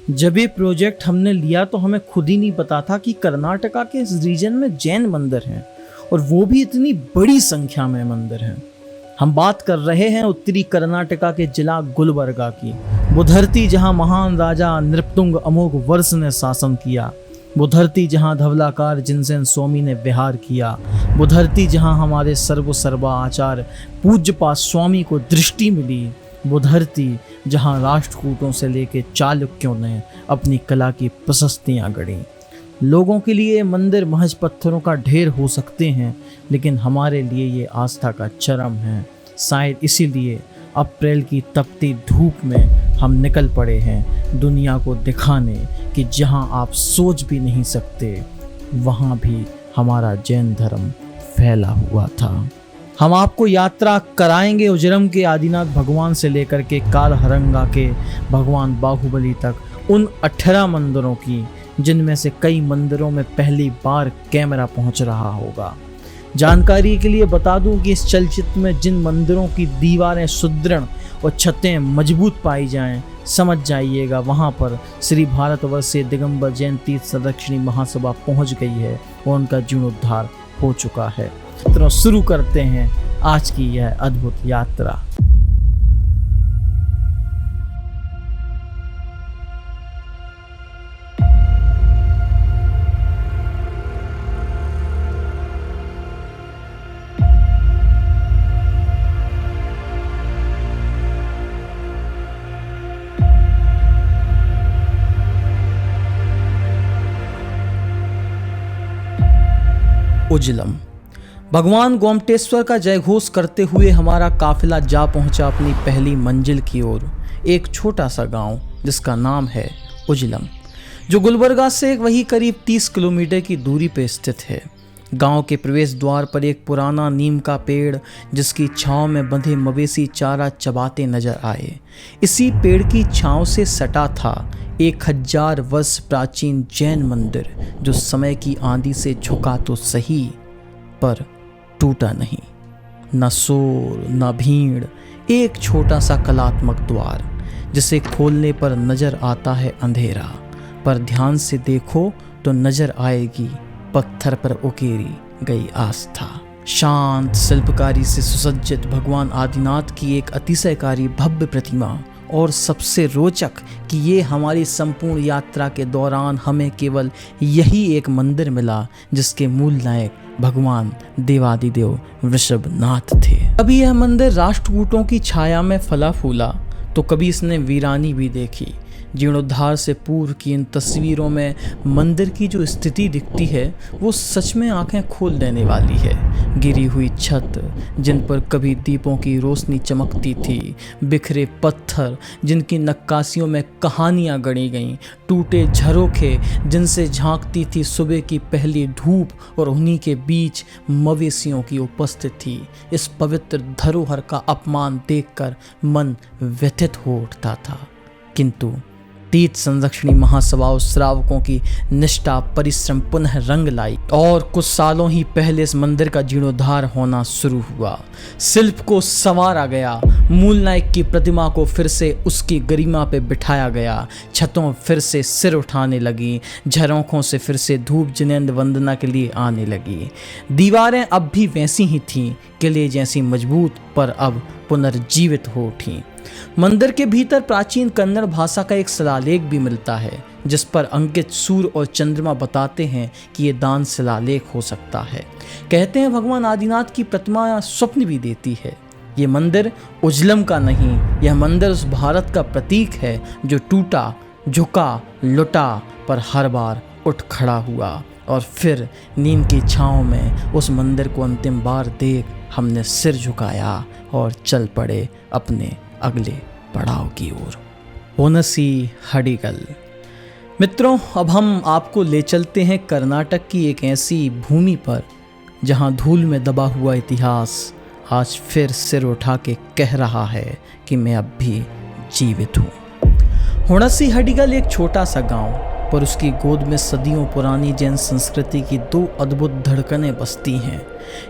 जब ये प्रोजेक्ट हमने लिया तो हमें खुद ही नहीं पता था कि कर्नाटका के इस रीजन में जैन मंदिर हैं और वो भी इतनी बड़ी संख्या में मंदिर हैं। हम बात कर रहे हैं उत्तरी कर्नाटका के जिला गुलबर्गा की, वो धरती जहां महान राजा नृपतुंग अमोघ वर्ष ने शासन किया, वो धरती जहां धवलाकार जिनसेन स्वामी ने विहार किया, वो धरती जहां हमारे सर्वा आचार्य पूज्यपाद स्वामी को दृष्टि मिली, वो धरती जहां राष्ट्रकूटों से लेकर चालुक्यों ने अपनी कला की प्रशस्तियां गढ़ी। लोगों के लिए मंदिर महज पत्थरों का ढेर हो सकते हैं, लेकिन हमारे लिए ये आस्था का चरम है। शायद इसीलिए अप्रैल की तपती धूप में हम निकल पड़े हैं दुनिया को दिखाने कि जहां आप सोच भी नहीं सकते वहां भी हमारा जैन धर्म फैला हुआ था। हम आपको यात्रा कराएंगे उजरम के आदिनाथ भगवान से लेकर के कालहरंगा के भगवान बाहुबली तक, उन 18 मंदिरों की जिनमें से कई मंदिरों में पहली बार कैमरा पहुंच रहा होगा। जानकारी के लिए बता दूं कि इस चलचित्र में जिन मंदिरों की दीवारें सुदृढ़ और छतें मजबूत पाई जाएं, समझ जाइएगा वहां पर श्री भारतवर्षीय दिगंबर जैन तीर्थ संरक्षणी महासभा पहुंच गई है और उनका जीर्णोद्धार हो चुका है। तो शुरू करते हैं आज की यह अद्भुत यात्रा। उजलम। भगवान गोमटेश्वर का जयघोष करते हुए हमारा काफिला जा पहुंचा अपनी पहली मंजिल की ओर, एक छोटा सा गांव जिसका नाम है उजलम, जो गुलबर्गा से वही करीब 30 किलोमीटर की दूरी पर स्थित है। गांव के प्रवेश द्वार पर एक पुराना नीम का पेड़ जिसकी छांव में बंधे मवेशी चारा चबाते नजर आए। इसी पेड़ की छांव से सटा था 1000 वर्ष प्राचीन जैन मंदिर, जो समय की आंधी से झुका तो सही पर टूटा नहीं। न शोर न भीड़, एक छोटा सा कलात्मक द्वार जिसे खोलने पर नजर आता है अंधेरा, पर ध्यान से देखो तो नजर आएगी पत्थर पर उकेरी गई आस्था। शांत शिल्पकारी से सुसज्जित भगवान आदिनाथ की एक अतिशयकारी भव्य प्रतिमा, और सबसे रोचक कि ये हमारी संपूर्ण यात्रा के दौरान हमें केवल यही एक मंदिर मिला जिसके मूल नायक भगवान देवादिदेव वृषभनाथ थे। कभी यह मंदिर राष्ट्रकूटों की छाया में फला फूला तो कभी इसने वीरानी भी देखी। जीर्णोद्धार से पूर्व की इन तस्वीरों में मंदिर की जो स्थिति दिखती है वो सच में आंखें खोल देने वाली है। गिरी हुई छत जिन पर कभी दीपों की रोशनी चमकती थी, बिखरे पत्थर जिनकी नक्काशियों में कहानियां गढ़ी गईं, टूटे झरोखे जिनसे झांकती थी सुबह की पहली धूप, और उन्हीं के बीच मवेशियों की उपस्थिति। इस पवित्र धरोहर का अपमान देखकर मन व्यथित हो उठता था, किंतु तीर्थ संरक्षणी महासभा श्रावकों की निष्ठा परिश्रम पुनः रंग लाई और कुछ सालों ही पहले इस मंदिर का जीर्णोद्धार होना शुरू हुआ। शिल्प को संवारा गया, मूल नायक की प्रतिमा को फिर से उसकी गरिमा पे बिठाया गया, छतों फिर से सिर उठाने लगी, झरोखों से फिर से धूप जिनेंद्र वंदना के लिए आने लगी। दीवारें अब भी वैसी ही थीं, किले जैसी मजबूत, पर अब पुनर्जीवित हो उठी। मंदिर के भीतर प्राचीन कन्नड़ भाषा का एक शिलालेख भी मिलता है जिस पर अंकित सूर्य और चंद्रमा बताते हैं कि ये दान शिलालेख हो सकता है। कहते हैं भगवान आदिनाथ की प्रतिमा स्वप्न भी देती है। ये मंदिर उजलम का नहीं, यह मंदिर उस भारत का प्रतीक है जो टूटा, झुका, लुटा, पर हर बार उठ खड़ा हुआ। और फिर नीम की छाँव में उस मंदिर को अंतिम बार देख हमने सिर झुकाया और चल पड़े अपने अगले पड़ाव की ओर। होनसी हडिगल। मित्रों, अब हम आपको ले चलते हैं कर्नाटक की एक ऐसी भूमि पर जहां धूल में दबा हुआ इतिहास आज फिर सिर उठा के कह रहा है कि मैं अब भी जीवित हूँ। होनसी हडिगल एक छोटा सा गांव, पर उसकी गोद में सदियों पुरानी जैन संस्कृति की 2 अद्भुत धड़कनें बसती हैं।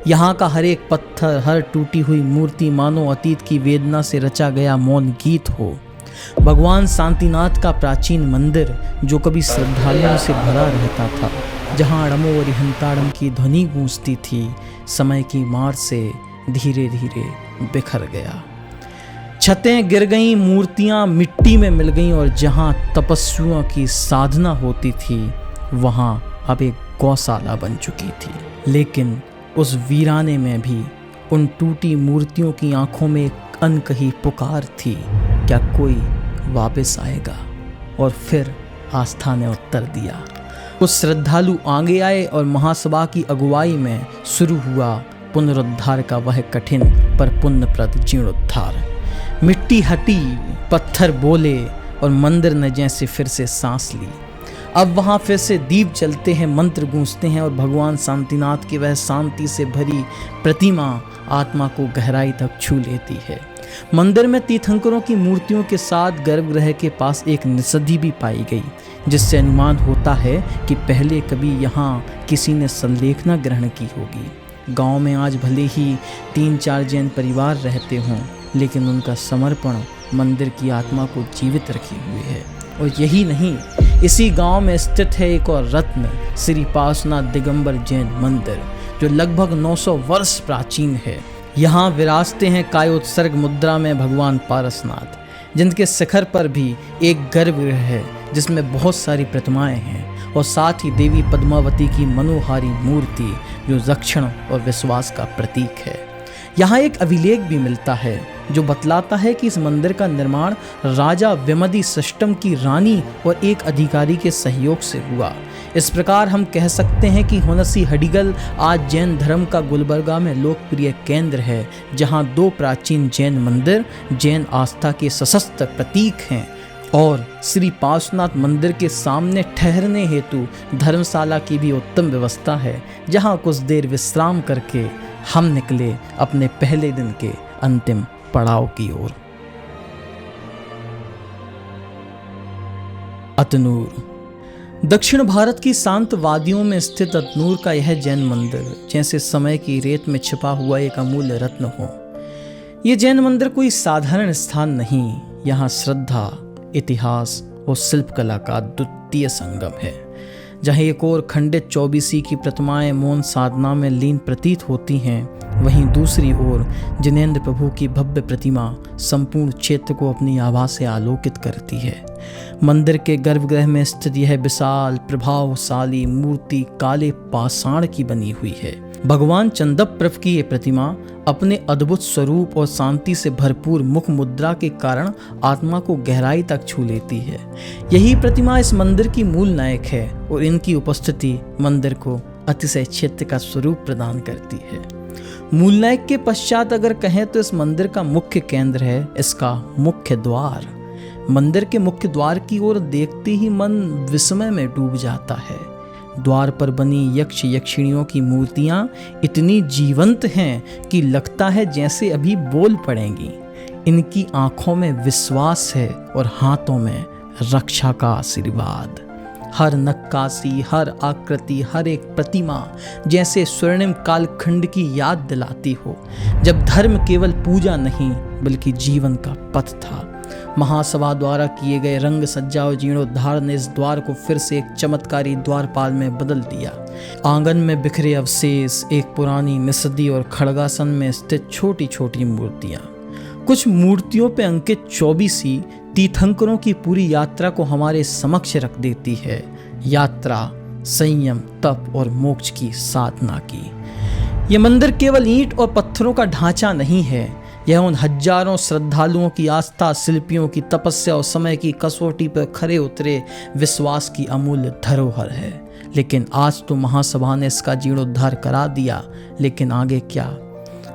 यहाँ का हर एक पत्थर, हर टूटी हुई मूर्ति मानो अतीत की वेदना से रचा गया मौन गीत हो। भगवान शांतिनाथ का प्राचीन मंदिर जो कभी श्रद्धालुओं से भरा रहता था, जहां अड़मो अरिहंताड़म की ध्वनि गूंजती थी, समय की मार से धीरे धीरे बिखर गया। छतें गिर गईं, मूर्तियां मिट्टी में मिल गईं और जहां तपस्वियों की साधना होती थी वहां अब एक गौशाला बन चुकी थी। लेकिन उस वीराने में भी उन टूटी मूर्तियों की आंखों में एक अनकही पुकार थी, क्या कोई वापस आएगा? और फिर आस्था ने उत्तर दिया। कुछ श्रद्धालु आगे आए और महासभा की अगुवाई में शुरू हुआ पुनरुद्धार का वह कठिन पर पुण्यप्रद जीर्णोद्धार। मिट्टी हटी, पत्थर बोले और मंदिर ने जैसे फिर से सांस ली। अब वहाँ फिर से दीप जलते हैं, मंत्र गूंजते हैं और भगवान शांतिनाथ की वह शांति से भरी प्रतिमा आत्मा को गहराई तक छू लेती है। मंदिर में तीर्थंकरों की मूर्तियों के साथ गर्भगृह के पास एक निषधि भी पाई गई, जिससे अनुमान होता है कि पहले कभी यहाँ किसी ने संलेखना ग्रहण की होगी। गांव में आज भले ही 3-4 जैन परिवार रहते हों, लेकिन उनका समर्पण मंदिर की आत्मा को जीवित रखे हुए है। और यही नहीं, इसी गांव में स्थित है एक और रत्न, श्री पार्श्वनाथ दिगंबर जैन मंदिर, जो लगभग 900 वर्ष प्राचीन है। यहाँ विराजते हैं कायोत्सर्ग मुद्रा में भगवान पारसनाथ, जिनके शिखर पर भी एक गर्भगृह है जिसमें बहुत सारी प्रतिमाएं हैं, और साथ ही देवी पद्मावती की मनोहारी मूर्ति जो रक्षण और विश्वास का प्रतीक है। यहाँ एक अभिलेख भी मिलता है जो बतलाता है कि इस मंदिर का निर्माण राजा विमदी सष्टम की रानी और एक अधिकारी के सहयोग से हुआ। इस प्रकार हम कह सकते हैं कि हुनसी हडिगल आज जैन धर्म का गुलबर्गा में लोकप्रिय केंद्र है, जहाँ 2 प्राचीन जैन मंदिर जैन आस्था के सशक्त प्रतीक हैं। और श्री पार्श्वनाथ मंदिर के सामने ठहरने हेतु धर्मशाला की भी उत्तम व्यवस्था है, जहाँ कुछ देर विश्राम करके हम निकले अपने पहले दिन के अंतिम पड़ाव की ओर। अतनूर। दक्षिण भारत की शांत वादियों में स्थित अतनूर का यह जैन मंदिर जैसे समय की रेत में छिपा हुआ एक अमूल्य रत्न हो। यह जैन मंदिर कोई साधारण स्थान नहीं, यहाँ श्रद्धा, इतिहास और शिल्पकला का द्वितीय संगम है। जहाँ एक और खंडित 24 की प्रतिमाएं मौन साधना में लीन प्रतीत होती हैं, वहीं दूसरी ओर जिनेंद्र प्रभु की भव्य प्रतिमा संपूर्ण क्षेत्र को अपनी आभा से आलोकित करती है। मंदिर के गर्भगृह में स्थित यह विशाल प्रभावशाली मूर्ति काले पाषाण की बनी हुई है। भगवान चंदप्रभ की ये प्रतिमा अपने अद्भुत स्वरूप और शांति से भरपूर मुख मुद्रा के कारण आत्मा को गहराई तक छू लेती है। यही प्रतिमा इस मंदिर की मूल नायक है और इनकी उपस्थिति मंदिर को अतिशय क्षेत्र का स्वरूप प्रदान करती है। मूल नायक के पश्चात अगर कहें तो इस मंदिर का मुख्य केंद्र है इसका मुख्य द्वार। मंदिर के मुख्य द्वार की ओर देखते ही मन विस्मय में डूब जाता है। द्वार पर बनी यक्ष यक्षिणियों की मूर्तियां इतनी जीवंत हैं कि लगता है जैसे अभी बोल पड़ेंगी। इनकी आंखों में विश्वास है और हाथों में रक्षा का आशीर्वाद। हर नक्काशी, हर आकृति, हर एक प्रतिमा जैसे स्वर्णिम कालखंड की याद दिलाती हो, जब धर्म केवल पूजा नहीं बल्कि जीवन का पथ था। महासभा द्वारा किए गए रंग सज्जा और जीर्णोद्धार ने इस द्वार को फिर से एक चमत्कारी द्वारपाल में बदल दिया। आंगन में बिखरे अवशेष, एक पुरानी निषधि और खड़गासन में स्थित छोटी छोटी मूर्तियां। कुछ मूर्तियों पे अंकित 24 तीर्थंकरों की पूरी यात्रा को हमारे समक्ष रख देती है। यात्रा संयम, तप और मोक्ष की साधना की। यह मंदिर केवल ईंट और पत्थरों का ढांचा नहीं है, यह उन हजारों श्रद्धालुओं की आस्था, शिल्पियों की तपस्या और समय की कसौटी पर खरे उतरे विश्वास की अमूल्य धरोहर है। लेकिन आज तो महासभा ने इसका जीर्णोद्धार करा दिया, लेकिन आगे क्या?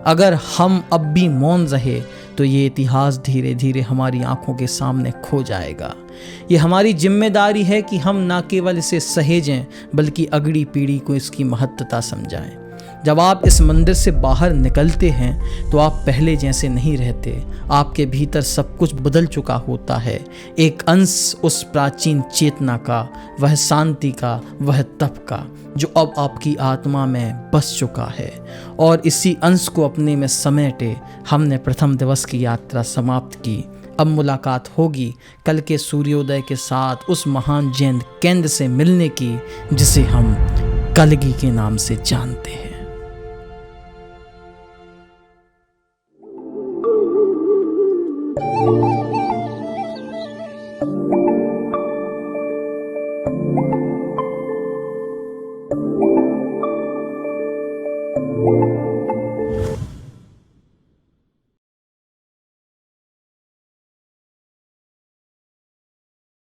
अगर हम अब भी मौन रहे तो ये इतिहास धीरे धीरे हमारी आंखों के सामने खो जाएगा। ये हमारी जिम्मेदारी है कि हम न केवल इसे सहेजें बल्कि अगली पीढ़ी को इसकी महत्वता समझाएं। जब आप इस मंदिर से बाहर निकलते हैं तो आप पहले जैसे नहीं रहते। आपके भीतर सब कुछ बदल चुका होता है। एक अंश उस प्राचीन चेतना का, वह शांति का, वह तप का, जो अब आपकी आत्मा में बस चुका है। और इसी अंश को अपने में समेटे हमने प्रथम दिवस की यात्रा समाप्त की। अब मुलाकात होगी कल के सूर्योदय के साथ उस महान जैन केंद्र से मिलने की जिसे हम कलगी के नाम से जानते हैं।